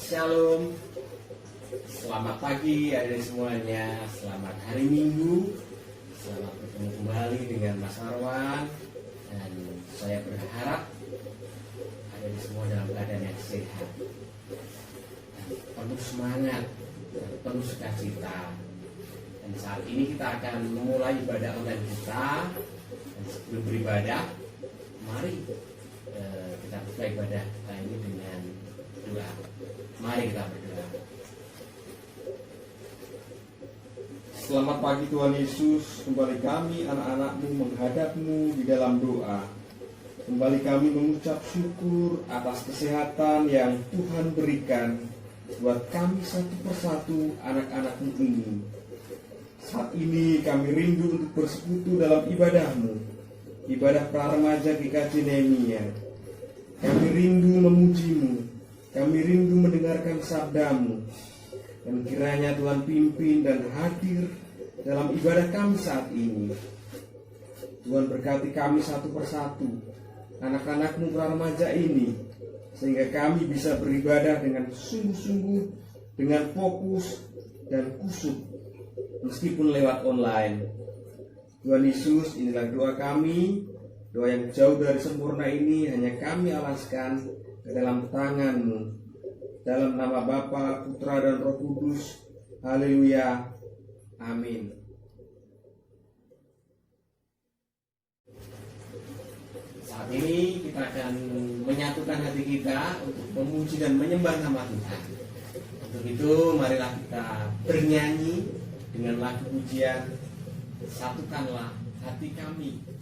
Shalom, selamat pagi adik semuanya, selamat hari Minggu, selamat bertemu kembali dengan Mas Arwan. Dan saya berharap adik semua dalam keadaan yang sehat dan penuh semangat dan penuh sukacita. Dan saat ini kita akan memulai ibadah online kita. Dan sebelum beribadah, mari kita buka ibadah kita ini dengan doa. Mari kita berdoa. Selamat pagi Tuhan Yesus. Kembali kami anak-anak-Mu menghadap-Mu di dalam doa. Kembali kami mengucap syukur atas kesehatan yang Tuhan berikan buat kami satu persatu anak-anak-Mu ini. Saat ini kami rindu untuk bersekutu dalam ibadah-Mu, ibadah pra-remaja GKJ Nehemia. Kami rindu memuji-Mu, kami rindu mendengarkan sabda-Mu. Dan kiranya Tuhan pimpin dan hadir dalam ibadah kami saat ini. Tuhan berkati kami satu persatu, anak-anak-Mu pra-remaja ini, sehingga kami bisa beribadah dengan sungguh-sungguh, dengan fokus dan kusuk, meskipun lewat online. Tuhan Yesus, inilah doa kami. Doa yang jauh dari sempurna ini hanya kami alaskan ke dalam tangan-Mu. Dalam nama Bapa, Putra, dan Roh Kudus. Haleluya. Amin. Saat ini kita akan menyatukan hati kita untuk memuji dan menyembah nama Tuhan. Untuk itu marilah kita bernyanyi dengan lagu pujian Satukanlah Hati Kami.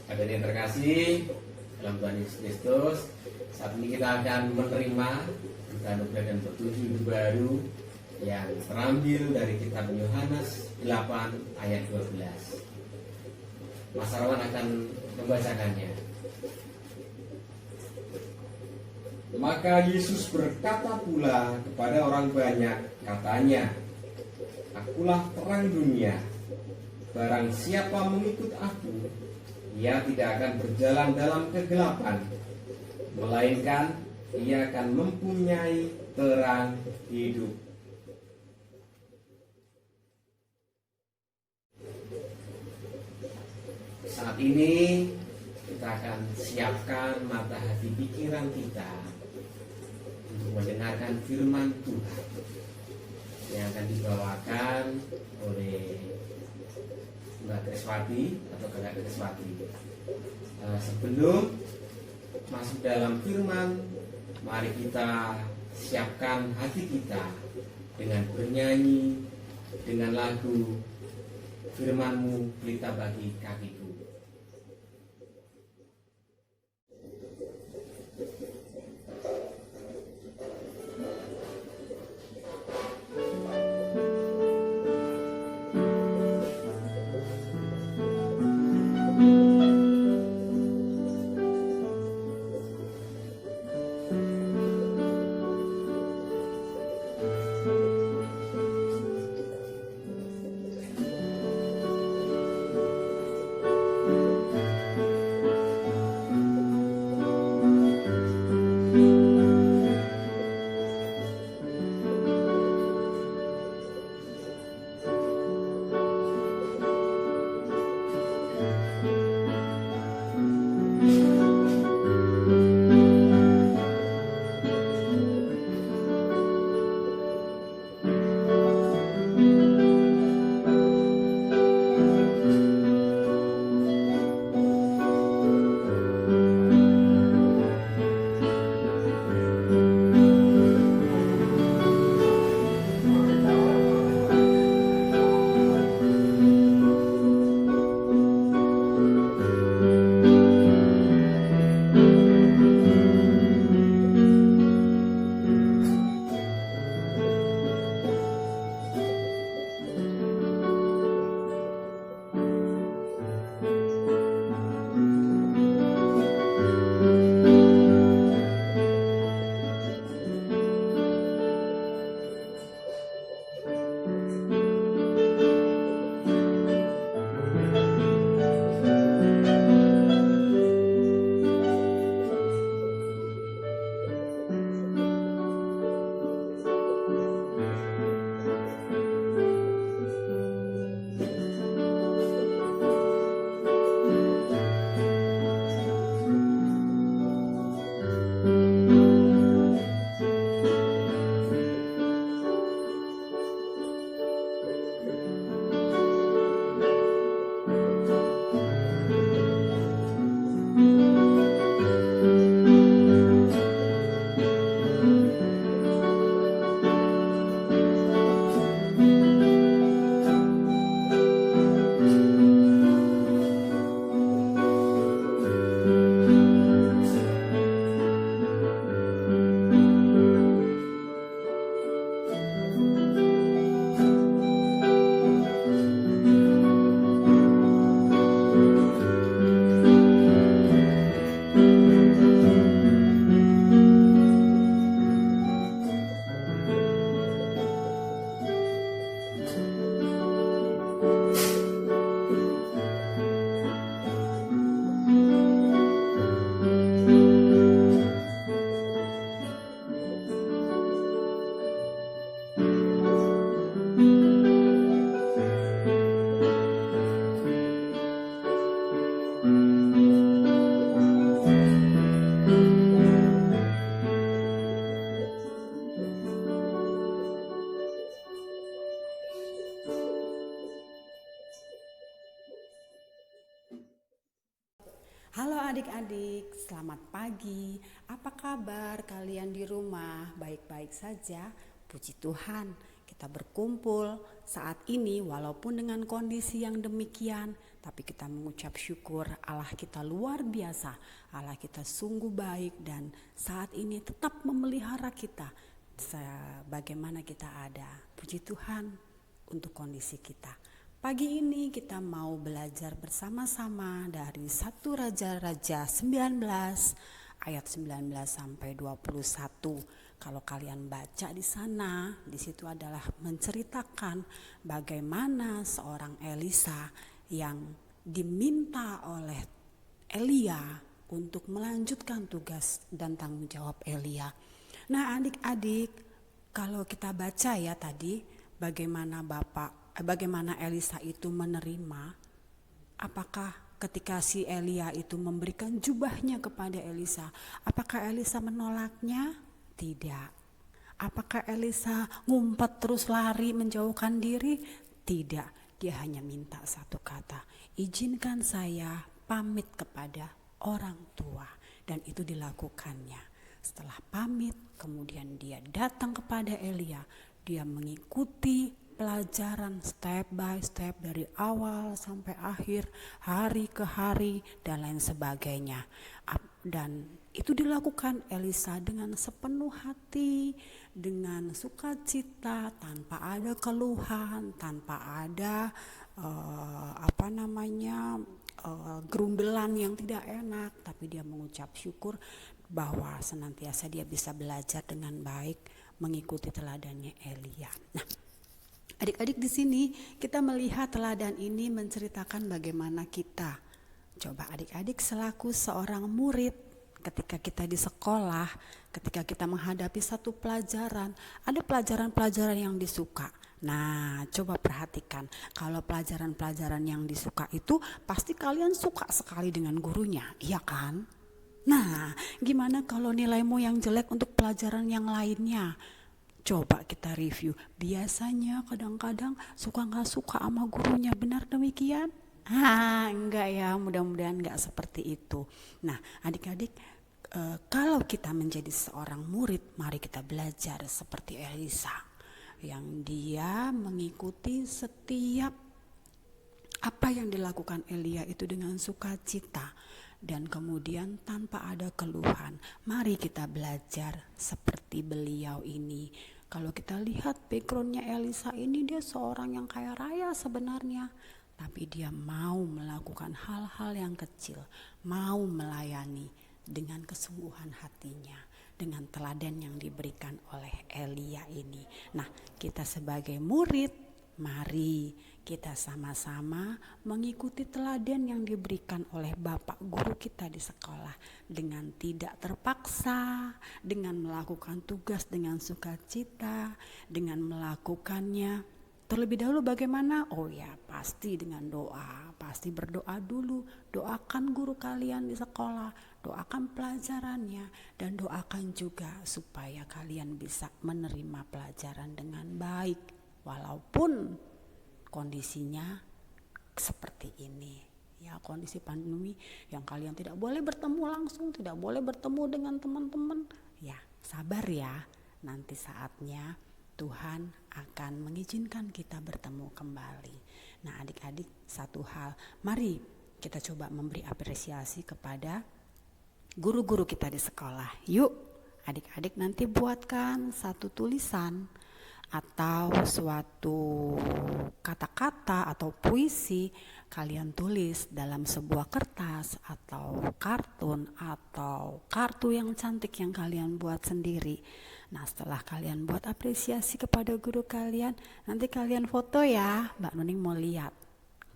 Hadirin yang terkasih dalam Tuhan Yesus Kristus, saat ini kita akan menerima anugerah dan petunjuk hidup baru yang terambil dari kitab Yohanes 8 ayat 12. Mas Arwan akan membacakannya. Maka Yesus berkata pula kepada orang banyak, katanya, Akulah terang dunia. Barang siapa mengikut aku, ia tidak akan berjalan dalam kegelapan, melainkan ia akan mempunyai terang hidup. Saat ini kita akan siapkan mata hati pikiran kita untuk mendengarkan firman Tuhan yang akan dibawakan oleh Mbak Treswati atau Kakak Treswati. Sebelum masuk dalam firman, mari kita siapkan hati kita dengan bernyanyi dengan lagu Firman-Mu Pelita Bagi Kakiku. Halo adik-adik, selamat pagi. Apa kabar kalian di rumah? Baik-baik saja, puji Tuhan. kita berkumpul saat ini walaupun dengan kondisi yang demikian, tapi kita mengucap syukur Allah kita luar biasa, Allah kita sungguh baik dan saat ini tetap memelihara kita bagaimana kita ada. Puji Tuhan untuk kondisi kita. Pagi ini kita mau belajar bersama-sama dari 1 Raja-Raja 19 ayat 19 sampai 21. Kalau kalian baca di sana, di situ adalah menceritakan bagaimana seorang Elisa yang diminta oleh Elia untuk melanjutkan tugas dan tanggung jawab Elia. Nah, adik-adik, kalau kita baca ya tadi bagaimana Elisa itu menerima, apakah ketika si Elia itu memberikan jubahnya kepada Elisa, apakah Elisa menolaknya? Tidak. Apakah Elisa ngumpet terus lari menjauhkan diri? Tidak. Dia hanya minta satu kata, izinkan saya pamit kepada orang tua. Dan itu dilakukannya. Setelah pamit, kemudian dia datang kepada Elia. Dia mengikuti pelajaran step by step dari awal sampai akhir, hari ke hari dan lain sebagainya. Dan itu dilakukan Elisa dengan sepenuh hati, dengan sukacita, tanpa ada keluhan, tanpa ada gerundelan yang tidak enak, tapi dia mengucap syukur bahwa senantiasa dia bisa belajar dengan baik mengikuti teladannya Elia. Nah, adik-adik di sini kita melihat teladan ini menceritakan bagaimana kita. Coba adik-adik selaku seorang murid, ketika kita di sekolah, ketika kita menghadapi satu pelajaran, ada pelajaran-pelajaran yang disuka. Nah, coba perhatikan, kalau pelajaran-pelajaran yang disuka itu pasti kalian suka sekali dengan gurunya, iya kan? Nah, gimana kalau nilaimu yang jelek untuk pelajaran yang lainnya? Coba kita review. Biasanya kadang-kadang suka gak suka sama gurunya, benar demikian? Enggak ya, mudah-mudahan enggak seperti itu. Nah, adik-adik, kalau kita menjadi seorang murid, mari kita belajar seperti Elisa, yang dia mengikuti setiap apa yang dilakukan Elia itu dengan sukacita dan kemudian tanpa ada keluhan. Mari kita belajar seperti beliau ini. Kalau kita lihat backgroundnya Elisa ini, dia seorang yang kaya raya sebenarnya, tapi dia mau melakukan hal-hal yang kecil, mau melayani dengan kesungguhan hatinya, dengan teladan yang diberikan oleh Elia ini. Nah, kita sebagai murid, mari kita sama-sama mengikuti teladan yang diberikan oleh Bapak Guru kita di sekolah dengan tidak terpaksa, dengan melakukan tugas dengan sukacita, dengan melakukannya. Terlebih dahulu bagaimana? Oh ya, pasti dengan doa. Pasti berdoa dulu. Doakan guru kalian di sekolah, doakan pelajarannya, dan doakan juga supaya kalian bisa menerima pelajaran dengan baik walaupun kondisinya seperti ini. Ya, kondisi pandemi yang kalian tidak boleh bertemu langsung, tidak boleh bertemu dengan teman-teman. Ya, sabar ya. Nanti saatnya Tuhan akan mengizinkan kita bertemu kembali. Nah, adik-adik, satu hal, mari kita coba memberi apresiasi kepada guru-guru kita di sekolah. Yuk, adik-adik nanti buatkan satu tulisan atau suatu kata-kata atau puisi, kalian tulis dalam sebuah kertas atau kartun atau kartu yang cantik yang kalian buat sendiri. Nah, setelah kalian buat apresiasi kepada guru kalian, nanti kalian foto ya, Mbak Nuning mau lihat.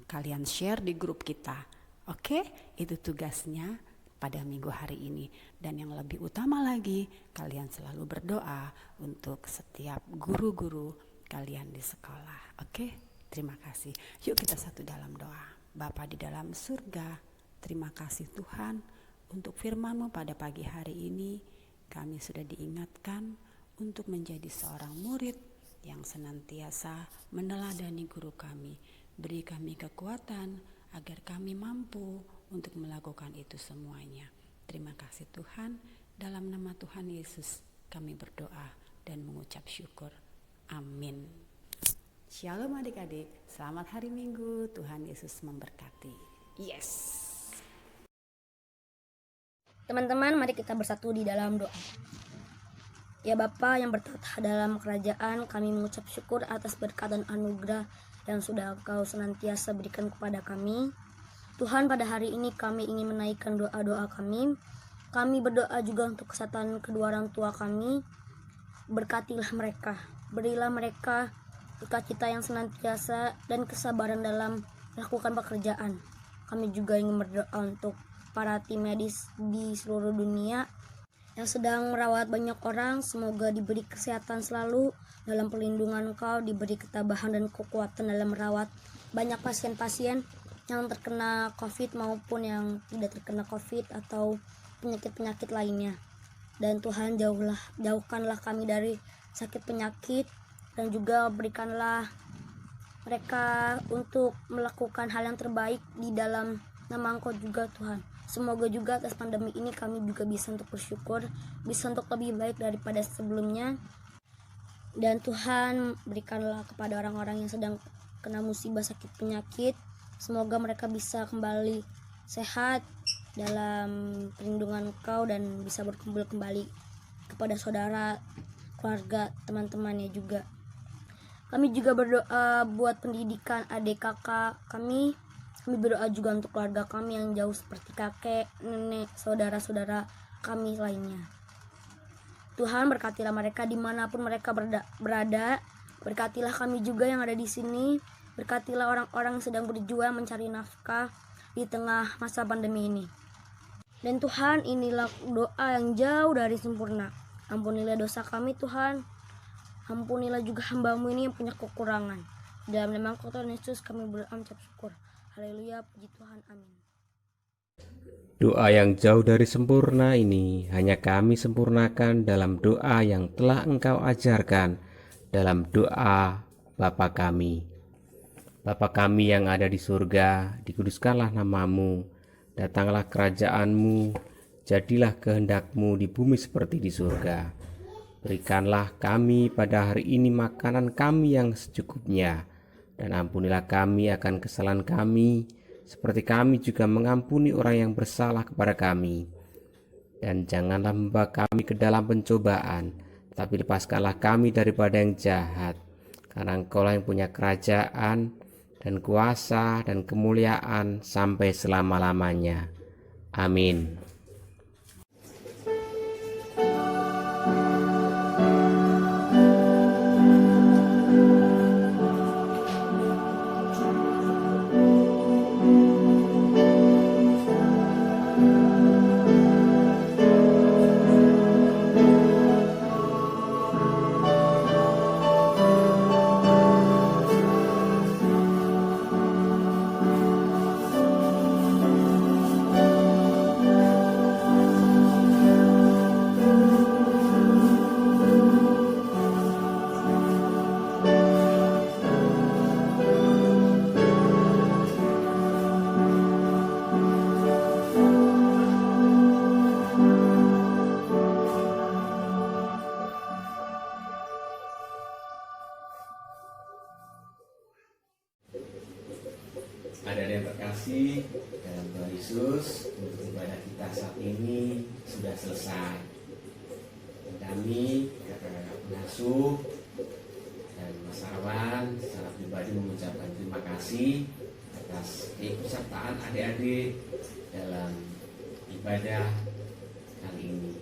Kalian share di grup kita. Oke, itu tugasnya pada minggu hari ini. Dan yang lebih utama lagi, kalian selalu berdoa untuk setiap guru-guru kalian di sekolah. Oke, terima kasih. Yuk kita satu dalam doa. Bapa di dalam surga, terima kasih Tuhan untuk firman-Mu pada pagi hari ini. Kami sudah diingatkan untuk menjadi seorang murid yang senantiasa meneladani guru kami. Beri kami kekuatan agar kami mampu untuk melakukan itu semuanya. Terima kasih Tuhan, dalam nama Tuhan Yesus kami berdoa dan mengucap syukur. Amin. Shalom adik-adik, selamat hari Minggu, Tuhan Yesus memberkati. Yes. Teman-teman, mari kita bersatu di dalam doa. Ya Bapa yang bertata dalam kerajaan, kami mengucap syukur atas berkat dan anugerah yang sudah Engkau senantiasa berikan kepada kami. Tuhan, pada hari ini kami ingin menaikkan doa-doa kami. Kami berdoa juga untuk kesehatan kedua orang tua kami. Berkatilah mereka, berilah mereka sukacita yang senantiasa dan kesabaran dalam melakukan pekerjaan. Kami juga ingin berdoa untuk para tim medis di seluruh dunia yang sedang merawat banyak orang. Semoga diberi kesehatan selalu dalam perlindungan Engkau, diberi ketabahan dan kekuatan dalam merawat banyak pasien-pasien yang terkena COVID maupun yang tidak terkena COVID atau penyakit-penyakit lainnya. Dan Tuhan, jauhkanlah kami dari sakit penyakit, dan juga berikanlah mereka untuk melakukan hal yang terbaik di dalam nama Engkau juga Tuhan. Semoga juga atas pandemi ini kami juga bisa untuk bersyukur, bisa untuk lebih baik daripada sebelumnya. Dan Tuhan, berikanlah kepada orang-orang yang sedang kena musibah sakit penyakit, semoga mereka bisa kembali sehat dalam perlindungan Engkau dan bisa berkumpul kembali kepada saudara, keluarga, teman-temannya juga. Kami juga berdoa buat pendidikan adik kakak kami. Kami berdoa juga untuk keluarga kami yang jauh seperti kakek, nenek, saudara-saudara kami lainnya. Tuhan, berkatilah mereka dimanapun mereka berada. Berkatilah kami juga yang ada di sini. Berkatilah orang-orang yang sedang berjuang mencari nafkah di tengah masa pandemi ini. Dan Tuhan, inilah doa yang jauh dari sempurna. Ampunilah dosa kami Tuhan. Ampunilah juga hamba-Mu ini yang punya kekurangan. Dalam nama Tuhan Yesus kami berucap syukur. Haleluya, puji Tuhan, amin. Doa yang jauh dari sempurna ini hanya kami sempurnakan dalam doa yang telah Engkau ajarkan, dalam doa Bapa kami. Bapa kami yang ada di surga, dikuduskanlah nama-Mu, datanglah kerajaan-Mu, jadilah kehendak-Mu di bumi seperti di surga. Berikanlah kami pada hari ini makanan kami yang secukupnya, dan ampunilah kami akan kesalahan kami, seperti kami juga mengampuni orang yang bersalah kepada kami. Dan janganlah membawa kami ke dalam pencobaan, tapi lepaskanlah kami daripada yang jahat. Karena Engkaulah yang punya kerajaan, dan kuasa, dan kemuliaan sampai selama-lamanya. Amin. Ada yang terkasih dalam Tuhan Yesus, untuk ibadah kita saat ini sudah selesai. Dan kami, kakak-kakak pengasuh dan Mas Arwan secara pribadi mengucapkan terima kasih atas keikutsertaan adik-adik dalam ibadah kali ini.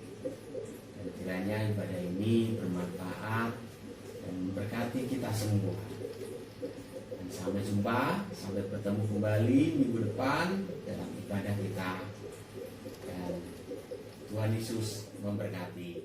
Dan kiranya ibadah ini bermanfaat dan memberkati kita semua. Sampai jumpa, sampai bertemu kembali minggu depan dalam ibadah kita. Dan Tuhan Yesus memberkati.